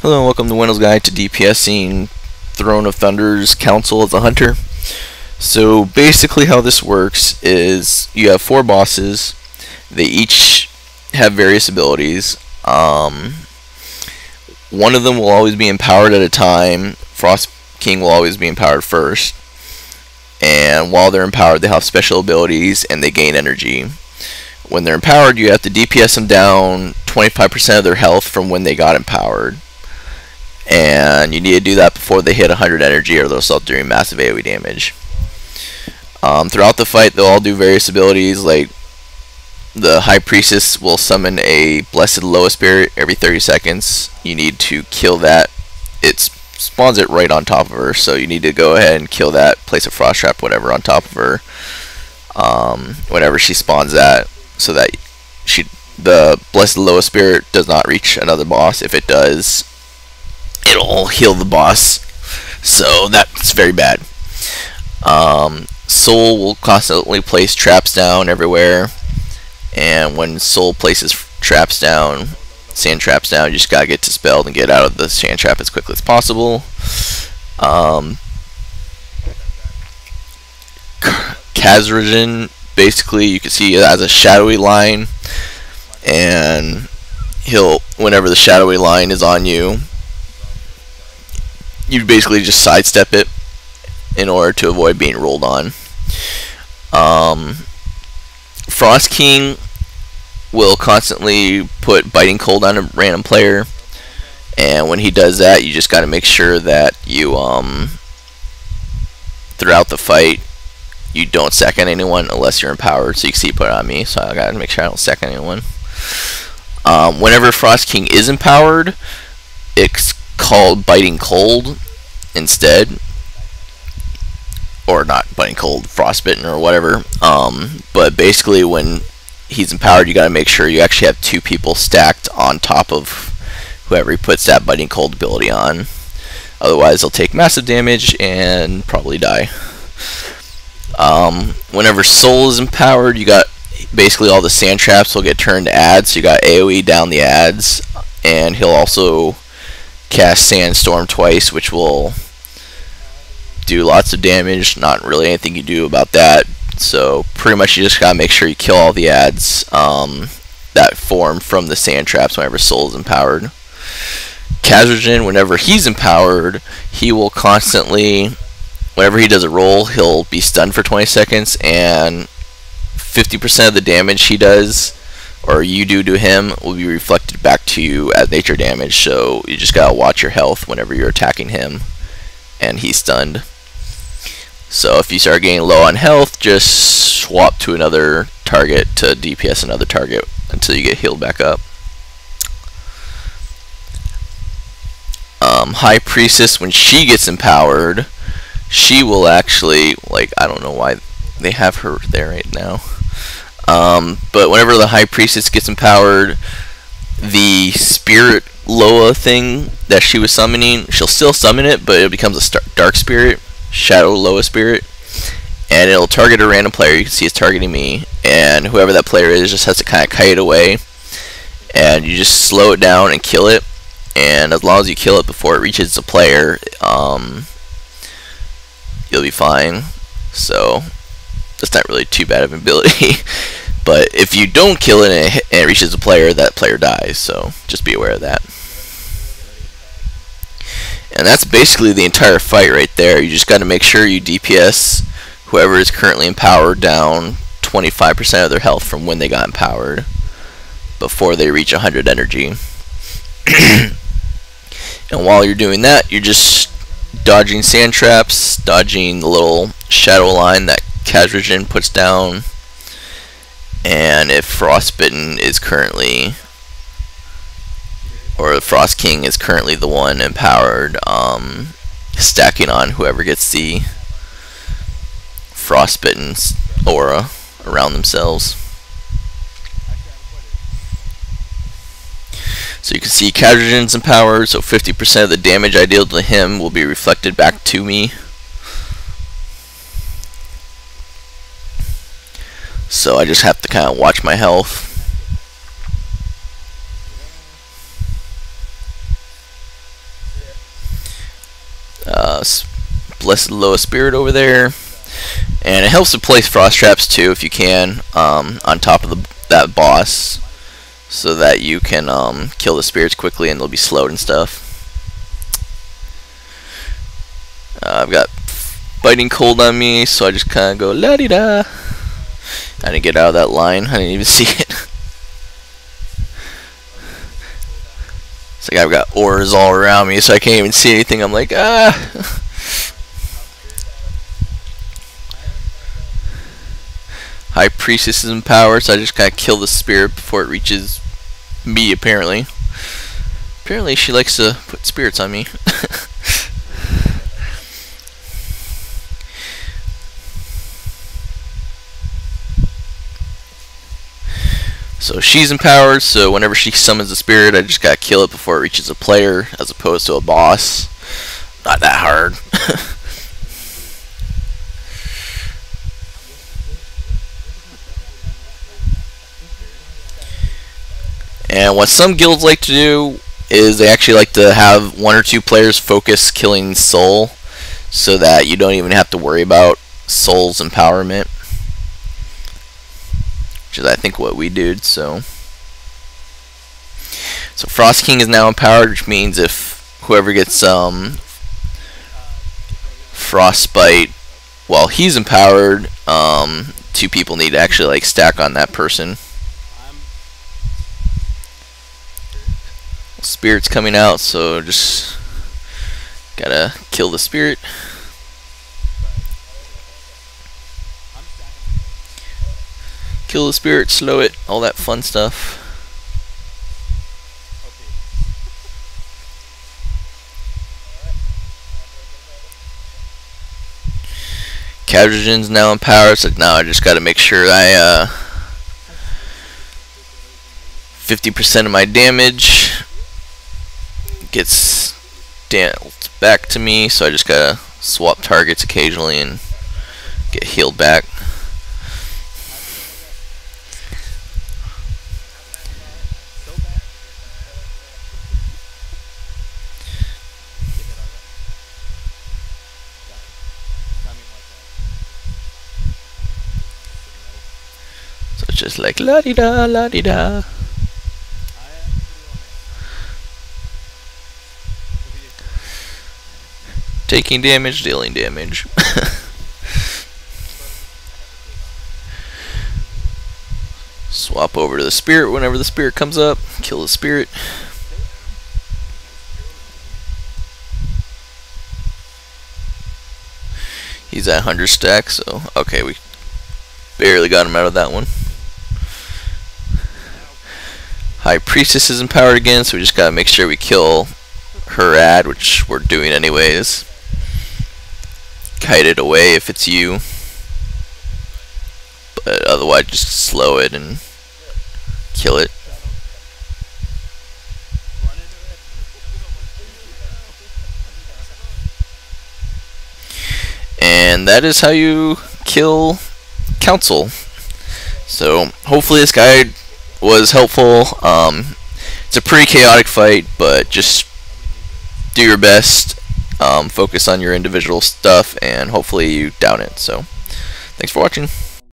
Hello and welcome to wennll's Guide to DPSing Throne of Thunder's Council as a Hunter. So basically how this works is you have 4 bosses. They each have various abilities. One of them will always be empowered at a time. Frost King will always be empowered first. And while they're empowered, they have special abilities and they gain energy. When they're empowered, you have to DPS them down 25% of their health from when they got empowered. And you need to do that before they hit 100 energy or they'll start doing massive AoE damage. Throughout the fight, they'll all do various abilities, like the High Priestess will summon a Blessed Loa Spirit every 30 seconds. You need to kill that. It spawns it right on top of her, so you need to go ahead and kill that, place a Frost Trap, whatever, on top of her whenever she spawns that, so that the Blessed Loa Spirit does not reach another boss. If it does, it'll heal the boss, so that's very bad. Soul will constantly place traps down everywhere, and when Soul places traps down, sand traps down, you just gotta get dispelled and get out of the sand trap as quickly as possible. Kazra'jin, basically you can see it as a shadowy line, and whenever the shadowy line is on you, you basically just sidestep it in order to avoid being rolled on. Frost King will constantly put Biting Cold on a random player, and when he does that, you just got to make sure that you throughout the fight you don't second anyone unless you're empowered. So you can see put it on me, so I got to make sure I don't second anyone. Whenever Frost King is empowered, it's called Biting Cold instead, or not Biting Cold, Frostbitten or whatever. But basically when he's empowered, you got to make sure you actually have 2 people stacked on top of whoever he puts that Biting Cold ability on. Otherwise they'll take massive damage and probably die. Whenever Soul is empowered, you got basically all the sand traps will get turned to ads, so you got AoE down the ads, and he'll also cast Sandstorm twice, which will do lots of damage. Not really anything you do about that, so pretty much you just gotta make sure you kill all the ads that form from the sand traps whenever Soul is empowered. Kazra'jin, whenever he's empowered, he will constantly, whenever he does a roll, he'll be stunned for 20 seconds, and 50% of the damage he does or you do to him will be reflected back to you as nature damage, so you just gotta watch your health whenever you're attacking him and he's stunned. So if you start getting low on health, just swap to another target to DPS another target until you get healed back up. High Priestess, when she gets empowered, she will actually, like, I don't know why they have her there right now, but whenever the High Priestess gets empowered, the Spirit Loa thing that she was summoning, she'll still summon it, but it becomes a Dark Spirit, Shadow Loa Spirit, and it'll target a random player. You can see it's targeting me, and whoever that player is just has to kind of kite away, and you just slow it down and kill it, and as long as you kill it before it reaches the player, you'll be fine. So that's not really too bad of an ability. But if you don't kill it and it reaches the player, that player dies, so just be aware of that. And that's basically the entire fight right there. You just got to make sure you DPS whoever is currently empowered down 25% of their health from when they got empowered before they reach 100 energy. And while you're doing that, you're just dodging sand traps, dodging the little shadow line that Kazra'jin puts down, and if Frostbitten is currently, or the Frost King is currently the one empowered, stacking on whoever gets the Frostbitten aura around themselves. So you can see Kazra'jin's empowered, so 50% of the damage I deal to him will be reflected back to me. So I just have to kind of watch my health. Blessed Loa Spirit over there. And it helps to place frost traps too, if you can, on top of that boss, so that you can kill the spirits quickly and they'll be slowed and stuff. I've got biting cold on me, so I just kind of go la-di-da. I didn't get out of that line. I didn't even see it. It's like I've got auras all around me, so I can't even see anything. I'm like, ah. High Priestess is in power, so I just kind of kill the spirit before it reaches me, apparently. Apparently she likes to put spirits on me. So she's empowered, so whenever she summons a spirit, I just gotta kill it before it reaches a player, as opposed to a boss. Not that hard. And what some guilds like to do is they actually like to have 1 or 2 players focus killing soul, so that you don't even have to worry about soul's empowerment, which is I think what we did. So Frost King is now empowered, which means if whoever gets frostbite while he's empowered, 2 people need to actually like stack on that person. Spirit's coming out, so just gotta kill the spirit. Kill the spirit, slow it, all that fun stuff. Kazra'jin's now in power, so now I just gotta make sure I 50% of my damage gets dealt back to me, so I just gotta swap targets occasionally and get healed back. So it's just like la-di-da, la-di-da. Taking damage, dealing damage. Swap over to the spirit whenever the spirit comes up. Kill the spirit. He's at 100 stacks, so okay, we barely got him out of that one. High Priestess is empowered again, so we just gotta make sure we kill her ad, which we're doing anyways. Kite it away if it's you, but otherwise just slow it and kill it. And that is how you kill Council. So hopefully this guide was helpful. It's a pretty chaotic fight, but just do your best. Focus on your individual stuff, and hopefully you down it. So thanks for watching.